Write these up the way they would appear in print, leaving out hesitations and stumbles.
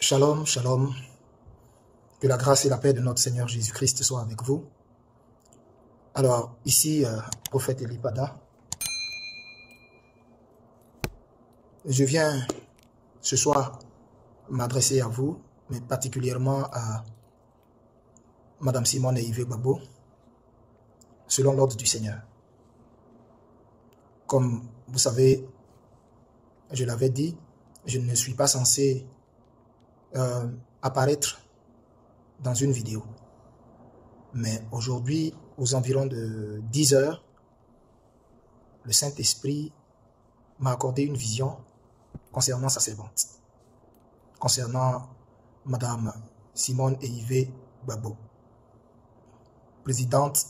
Shalom, shalom. Que la grâce et la paix de notre Seigneur Jésus-Christ soient avec vous. Alors, ici, prophète Elipada. Je viens ce soir m'adresser à vous, mais particulièrement à Madame Simone et Yves Babo, selon l'ordre du Seigneur. Comme vous savez, je l'avais dit, je ne suis pas censé apparaître dans une vidéo. Mais aujourd'hui, aux environs de 10 heures, le Saint-Esprit m'a accordé une vision concernant sa servante, concernant Madame Simone et Yves Babo, présidente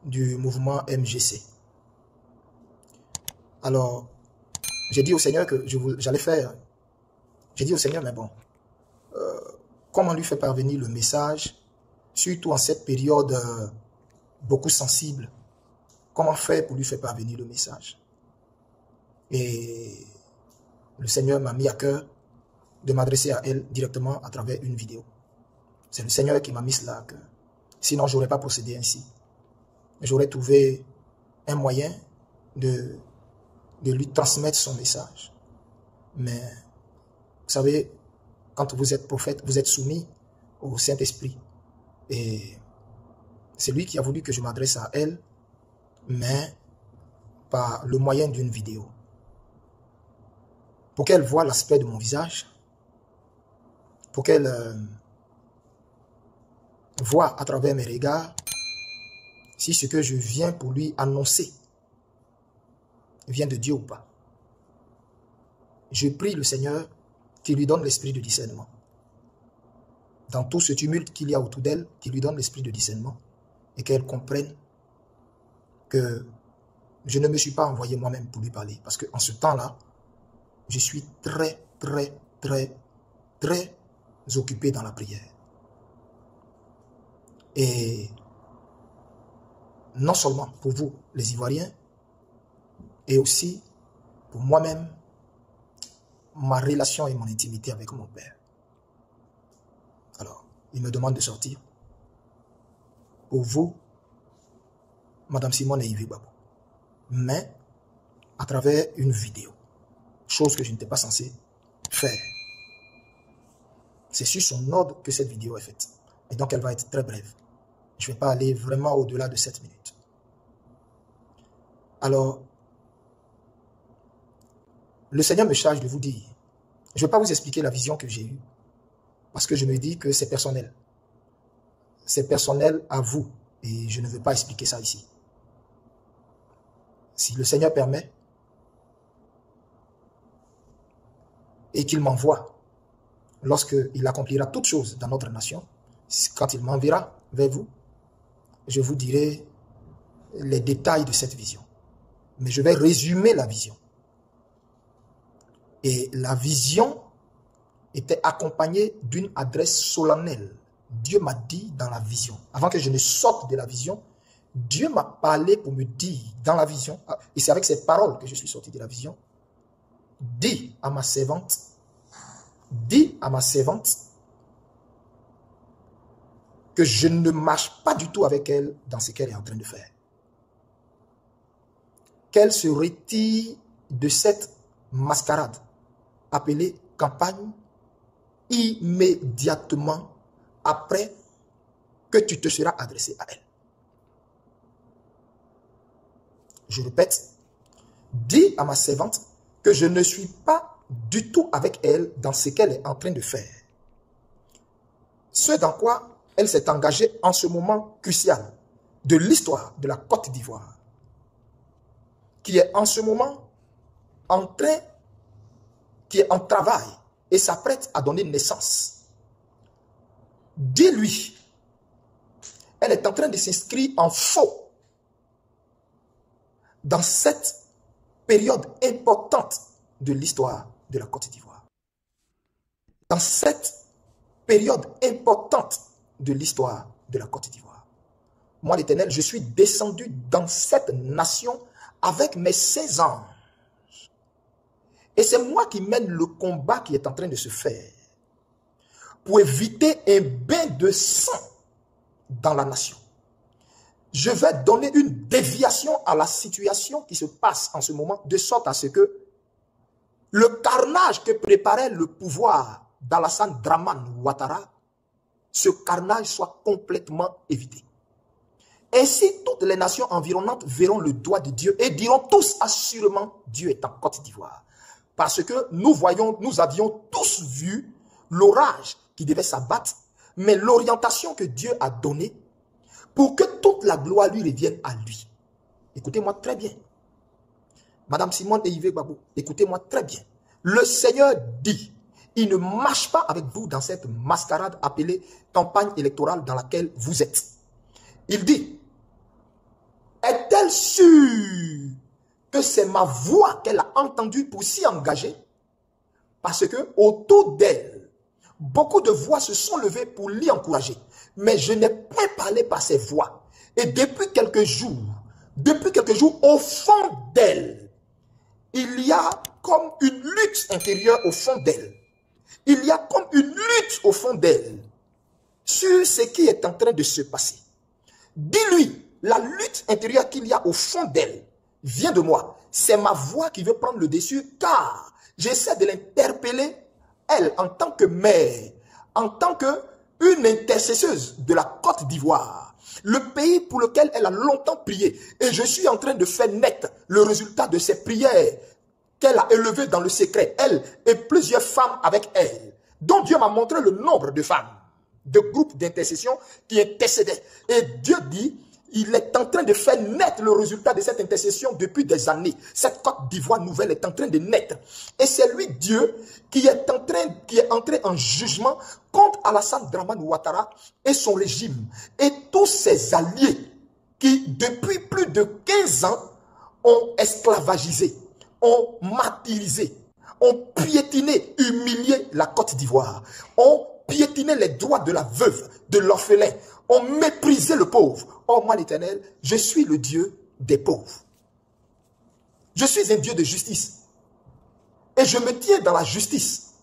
du mouvement MGC. Alors, j'ai dit au Seigneur que j'allais faire. J'ai dit au Seigneur, mais bon, comment lui faire parvenir le message, surtout en cette période beaucoup sensible, comment faire pour lui faire parvenir le message? Et le Seigneur m'a mis à cœur de m'adresser à elle directement à travers une vidéo. C'est le Seigneur qui m'a mis cela à cœur. Sinon, je n'aurais pas procédé ainsi. J'aurais trouvé un moyen de lui transmettre son message. Mais, vous savez, quand vous êtes prophète, vous êtes soumis au Saint-Esprit. Et c'est lui qui a voulu que je m'adresse à elle, mais par le moyen d'une vidéo. Pour qu'elle voie l'aspect de mon visage, pour qu'elle voie à travers mes regards si ce que je viens pour lui annoncer vient de Dieu ou pas. Je prie le Seigneur qui lui donne l'esprit de discernement. Dans tout ce tumulte qu'il y a autour d'elle, qui lui donne l'esprit de discernement et qu'elle comprenne que je ne me suis pas envoyé moi-même pour lui parler. Parce qu'en ce temps-là, je suis très occupé dans la prière. Et non seulement pour vous, les Ivoiriens, et aussi pour moi-même, ma relation et mon intimité avec mon Père. Alors, il me demande de sortir pour vous, Madame Simone et Yves Babo, mais à travers une vidéo, chose que je n'étais pas censé faire. C'est sur son ordre que cette vidéo est faite. Et donc, elle va être très brève. Je ne vais pas aller vraiment au-delà de 7 minutes. Alors, le Seigneur me charge de vous dire, je ne vais pas vous expliquer la vision que j'ai eue, parce que je me dis que c'est personnel. C'est personnel à vous, et je ne veux pas expliquer ça ici. Si le Seigneur permet, et qu'il m'envoie, lorsqu'il accomplira toutes choses dans notre nation, quand il m'enverra vers vous, je vous dirai les détails de cette vision. Mais je vais résumer la vision. Et la vision était accompagnée d'une adresse solennelle. Dieu m'a dit dans la vision, avant que je ne sorte de la vision, Dieu m'a parlé pour me dire dans la vision, et c'est avec ces paroles que je suis sorti de la vision, dis à ma servante que je ne marche pas du tout avec elle dans ce qu'elle est en train de faire. Qu'elle se retire de cette mascarade appelée campagne immédiatement après que tu te seras adressé à elle. Je répète, dis à ma servante que je ne suis pas du tout avec elle dans ce qu'elle est en train de faire. Ce dans quoi elle s'est engagée en ce moment crucial de l'histoire de la Côte d'Ivoire, qui est en ce moment qui est en travail et s'apprête à donner naissance. Dis-lui, elle est en train de s'inscrire en faux dans cette période importante de l'histoire de la Côte d'Ivoire. Dans cette période importante de l'histoire de la Côte d'Ivoire. Moi, l'Éternel, je suis descendu dans cette nation avec mes 16 anges. Et c'est moi qui mène le combat qui est en train de se faire. pour éviter un bain de sang dans la nation. Je vais donner une déviation à la situation qui se passe en ce moment, de sorte à ce que le carnage que préparait le pouvoir d'Alassane Dramane Ouattara, ce carnage soit complètement évité. Ainsi, toutes les nations environnantes verront le doigt de Dieu et diront tous assurément Dieu est en Côte d'Ivoire. Parce que nous avions tous vu l'orage qui devait s'abattre, mais l'orientation que Dieu a donnée pour que toute la gloire lui revienne à lui. Écoutez-moi très bien. Madame Simone et Yves Babou, écoutez-moi très bien. Le Seigneur dit, il ne marche pas avec vous dans cette mascarade appelée campagne électorale dans laquelle vous êtes. Il dit, est-elle sûre que c'est ma voix qu'elle a entendue pour s'y engager? Parce que autour d'elle, beaucoup de voix se sont levées pour l'y encourager. Mais je n'ai pas parlé par ces voix. Et depuis quelques jours, au fond d'elle, il y a comme une lutte intérieure au fond d'elle. Il y a comme une lutte au fond d'elle sur ce qui est en train de se passer. Dis-lui, la lutte intérieure qu'il y a au fond d'elle vient de moi. C'est ma voix qui veut prendre le dessus car j'essaie de l'interpeller, elle, en tant que mère, en tant qu'une intercesseuse de la Côte d'Ivoire, le pays pour lequel elle a longtemps prié. Et je suis en train de faire naître le résultat de ses prières qu'elle a élevées dans le secret, elle et plusieurs femmes avec elle, dont Dieu m'a montré le nombre de femmes, de groupes d'intercession qui intercédaient. Et Dieu dit, il est en train de faire naître le résultat de cette intercession depuis des années. Cette Côte d'Ivoire nouvelle est en train de naître. Et c'est lui, Dieu, qui est entré en jugement contre Alassane Dramane Ouattara et son régime. Et tous ses alliés qui, depuis plus de 15 ans, ont esclavagisé, ont martyrisé, ont piétiné, humilié la Côte d'Ivoire, ont piétiné les droits de la veuve, de l'orphelin, ont méprisé le pauvre. Oh, moi l'Éternel, je suis le Dieu des pauvres. Je suis un Dieu de justice. Et je me tiens dans la justice.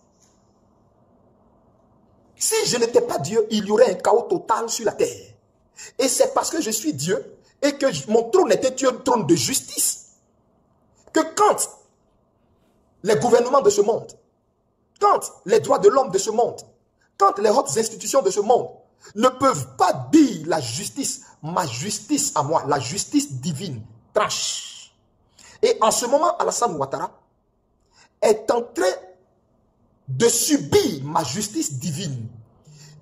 Si je n'étais pas Dieu, il y aurait un chaos total sur la terre. Et c'est parce que je suis Dieu et que mon trône était un trône de justice que quand les gouvernements de ce monde, quand les droits de l'homme de ce monde, quand les hautes institutions de ce monde ne peuvent pas dire la justice, ma justice à moi, la justice divine, tranche. Et en ce moment, Alassane Ouattara est en train de subir ma justice divine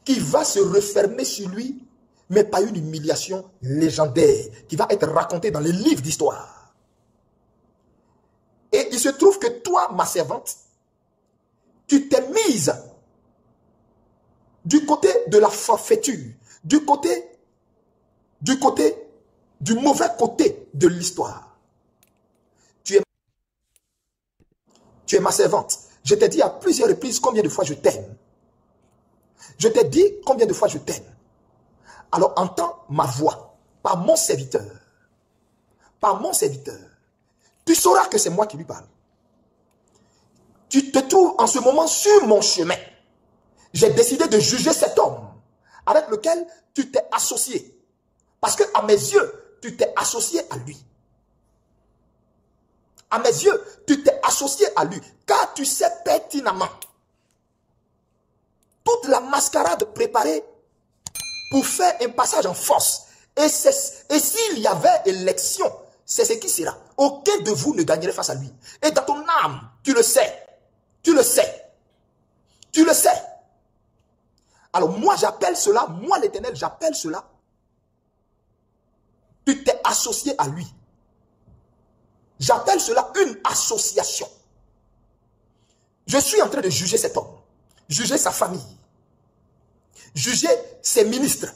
qui va se refermer sur lui, mais par une humiliation légendaire qui va être racontée dans les livres d'histoire. Et il se trouve que toi, ma servante, tu t'es mise du côté de la forfaiture, du mauvais côté de l'histoire. Tu es ma servante. Je t'ai dit à plusieurs reprises combien de fois je t'aime. Je t'ai dit combien de fois je t'aime. Alors entends ma voix par mon serviteur. Par mon serviteur. Tu sauras que c'est moi qui lui parle. Tu te trouves en ce moment sur mon chemin. J'ai décidé de juger cet homme avec lequel tu t'es associé. Parce que à mes yeux, tu t'es associé à lui. À mes yeux, tu t'es associé à lui. Car tu sais pertinemment toute la mascarade préparée pour faire un passage en force. Et s'il y avait élection, c'est ce qui sera. Aucun de vous ne gagnerait face à lui. Et dans ton âme, tu le sais. Tu le sais. Tu le sais. Alors moi j'appelle cela, moi l'Éternel j'appelle cela, tu t'es associé à lui. J'appelle cela une association. Je suis en train de juger cet homme, juger sa famille, juger ses ministres,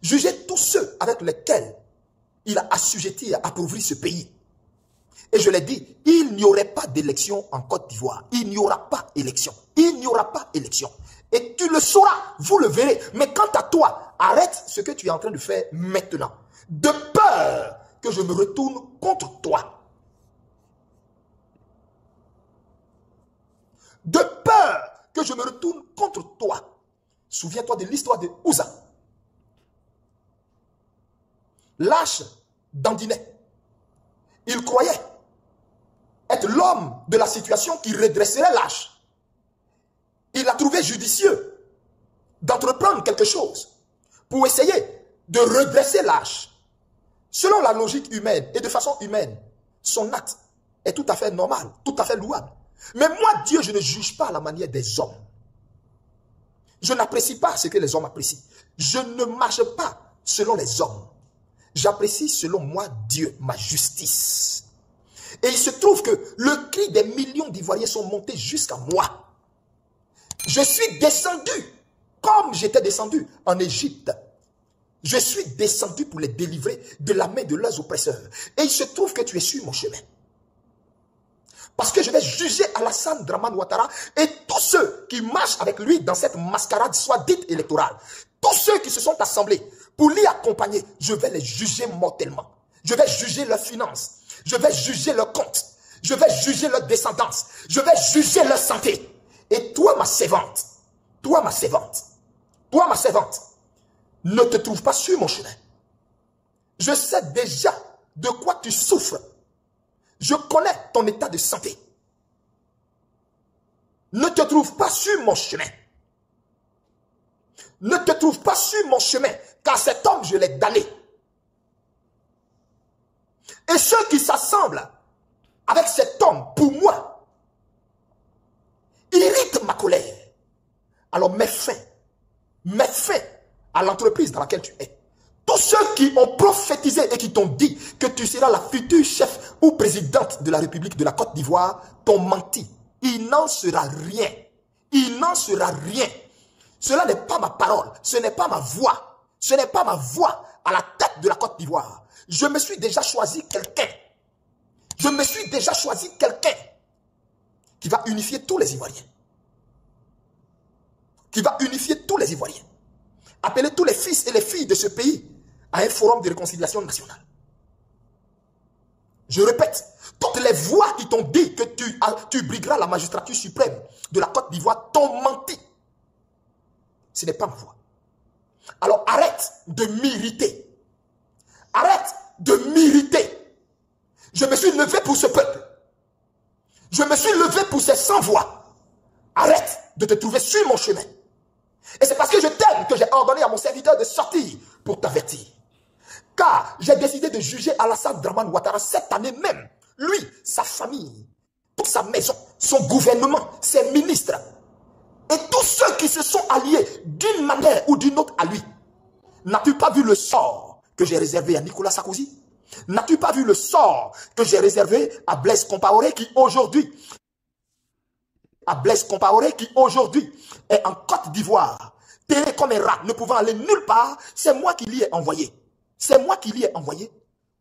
juger tous ceux avec lesquels il a assujetti à appauvrir ce pays. Et je l'ai dit, il n'y aurait pas d'élection en Côte d'Ivoire. Il n'y aura pas élection. Il n'y aura pas élection. Et tu le sauras, vous le verrez. Mais quant à toi, arrête ce que tu es en train de faire maintenant. De peur que je me retourne contre toi. De peur que je me retourne contre toi. Souviens-toi de l'histoire de Uza. Lâche dandinet. Il croyait être l'homme de la situation qui redresserait lâche. Il a trouvé judicieux d'entreprendre quelque chose pour essayer de redresser lâche. Selon la logique humaine et de façon humaine, son acte est tout à fait normal, tout à fait louable. Mais moi, Dieu, je ne juge pas à la manière des hommes. Je n'apprécie pas ce que les hommes apprécient. Je ne marche pas selon les hommes. J'apprécie selon moi, Dieu, ma justice. Et il se trouve que le cri des millions d'Ivoiriens sont montés jusqu'à moi. Je suis descendu, comme j'étais descendu en Égypte. Je suis descendu pour les délivrer de la main de leurs oppresseurs. Et il se trouve que tu es sur mon chemin. Parce que je vais juger Alassane Dramane Ouattara et tous ceux qui marchent avec lui dans cette mascarade soit dite électorale. Tous ceux qui se sont assemblés pour l'y accompagner, je vais les juger mortellement. Je vais juger leurs finances. Je vais juger leurs comptes. Je vais juger leur descendance. Je vais juger leur santé. Et toi, ma servante, ne te trouve pas sur mon chemin. Je sais déjà de quoi tu souffres. Je connais ton état de santé. Ne te trouve pas sur mon chemin. Ne te trouve pas sur mon chemin, car cet homme, je l'ai damné. Et ceux qui s'assemblent avec cet homme, pour moi, irritent ma colère. Alors mets fin à l'entreprise dans laquelle tu es. Tous ceux qui ont prophétisé et qui t'ont dit que tu seras la future chef ou présidente de la République de la Côte d'Ivoire t'ont menti. Il n'en sera rien. Il n'en sera rien. Cela n'est pas ma parole. Ce n'est pas ma voix. Ce n'est pas ma voix à la tête de la Côte d'Ivoire. Je me suis déjà choisi quelqu'un. Je me suis déjà choisi quelqu'un qui va unifier tous les Ivoiriens. Qui va unifier tous les Ivoiriens. Appeler tous les fils et les filles de ce pays à un forum de réconciliation nationale. Je répète, toutes les voix qui t'ont dit que tu brigueras la magistrature suprême de la Côte d'Ivoire t'ont menti. Ce n'est pas ma voix. Alors arrête de m'irriter. Arrête de m'irriter. Je me suis levé pour ce peuple. Je me suis levé pour ces 100 voix. Arrête de te trouver sur mon chemin. Et c'est parce que je t'aime que j'ai ordonné à mon serviteur de sortir pour t'avertir. Car j'ai décidé de juger Alassane Dramane Ouattara cette année même. Lui, sa famille, toute sa maison, son gouvernement, ses ministres. Et tous ceux qui se sont alliés d'une manière ou d'une autre à lui. N'as-tu pas vu le sort que j'ai réservé à Nicolas Sarkozy? N'as-tu pas vu le sort que j'ai réservé à Blaise Compaoré qui aujourd'hui est en Côte d'Ivoire, terré comme un rat, ne pouvant aller nulle part? C'est moi qui l'y ai envoyé. C'est moi qui l'y ai envoyé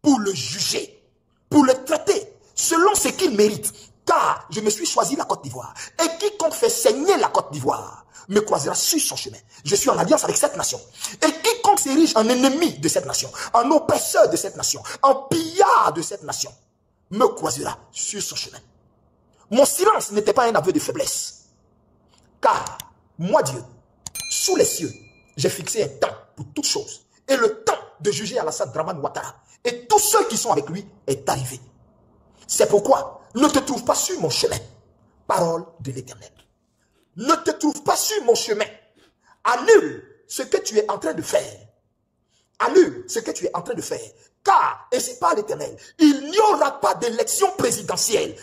pour le juger, pour le traiter selon ce qu'il mérite. Car je me suis choisi la Côte d'Ivoire. Et quiconque fait saigner la Côte d'Ivoire me croisera sur son chemin. Je suis en alliance avec cette nation. Et quiconque s'érige en ennemi de cette nation, en oppresseur de cette nation, en pillard de cette nation, me croisera sur son chemin. Mon silence n'était pas un aveu de faiblesse. Car, moi Dieu, sous les cieux, j'ai fixé un temps pour toutes choses. Et le temps de juger Alassane Dramane Ouattara et tous ceux qui sont avec lui est arrivé. C'est pourquoi, ne te trouve pas sur mon chemin. Parole de l'Éternel. Ne te trouve pas sur mon chemin. Annule ce que tu es en train de faire. Annule ce que tu es en train de faire. Car, et c'est pas l'Éternel, il n'y aura pas d'élection présidentielle.